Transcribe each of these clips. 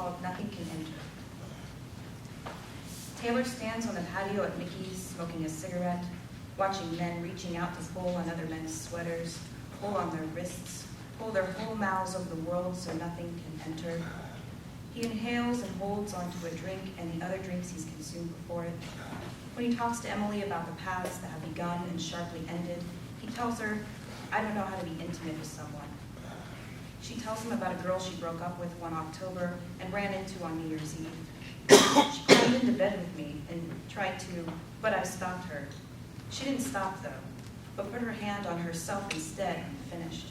called Nothing Can Enter. Taylor stands on the patio at Mickey's, smoking a cigarette, watching men reaching out to pull on other men's sweaters, pull on their wrists, pull their whole mouths over the world so nothing can enter. He inhales and holds onto a drink and the other drinks he's consumed before it. When he talks to Emily about the paths that have begun and sharply ended, he tells her, "I don't know how to be intimate with someone." She tells him about a girl she broke up with one October and ran into on New Year's Eve. She climbed into bed with me and tried to, but I stopped her. She didn't stop though, but put her hand on herself instead and finished.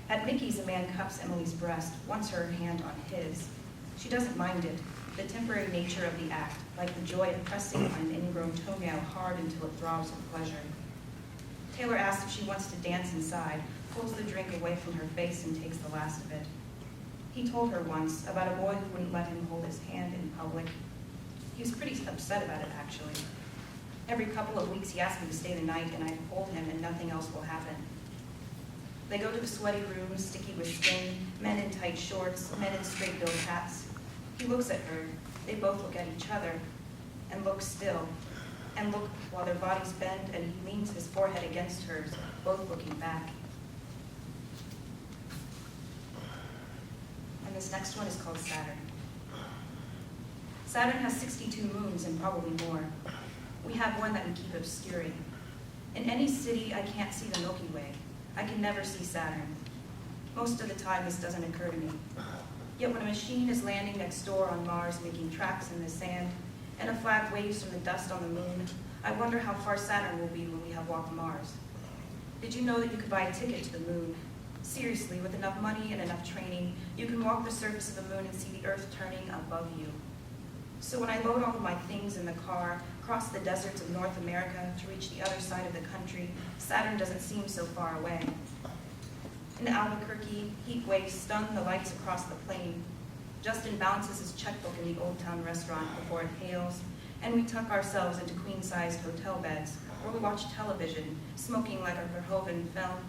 At Mickey's, a man cups Emily's breast, wants her hand on his. She doesn't mind it, the temporary nature of the act, like the joy of pressing on an ingrown toenail hard until it throbs with pleasure. Taylor asks if she wants to dance inside, pulls the drink away from her face and takes the last of it. He told her once about a boy who wouldn't let him hold his hand in public. He was pretty upset about it, actually. Every couple of weeks he asked me to stay the night, and I'd hold him and nothing else will happen. They go to the sweaty room, sticky with skin, men in tight shorts, men in straight-billed hats. He looks at her. They both look at each other, and look still, and look while their bodies bend, and he leans his forehead against hers, both looking back. And this next one is called Saturn. Saturn has 62 moons and probably more. We have one that we keep obscuring. In any city, I can't see the Milky Way. I can never see Saturn. Most of the time, this doesn't occur to me. Yet when a machine is landing next door on Mars, making tracks in the sand, and a flag waves from the dust on the moon, I wonder how far Saturn will be when we have walked Mars. Did you know that you could buy a ticket to the moon? Seriously, with enough money and enough training, you can walk the surface of the moon and see the Earth turning above you. So when I load all of my things in the car, cross the deserts of North America to reach the other side of the country, Saturn doesn't seem so far away. In Albuquerque, heat waves stun the lights across the plain. Justin balances his checkbook in the Old Town restaurant before it hails, and we tuck ourselves into queen-sized hotel beds, or we watch television, smoking like a Verhoeven film.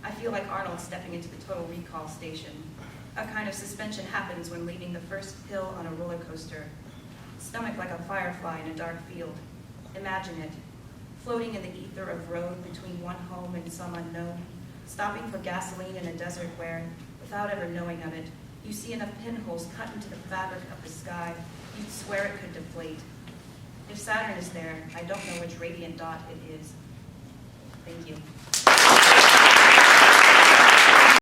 I feel like Arnold stepping into the Total Recall station. A kind of suspension happens when leaving the first hill on a roller coaster. Stomach like a firefly in a dark field. Imagine it, floating in the ether of road between one home and some unknown, stopping for gasoline in a desert where, without ever knowing of it, you see enough pinholes cut into the fabric of the sky, you'd swear it could deflate. If Saturn is there, I don't know which radiant dot it is. Thank you.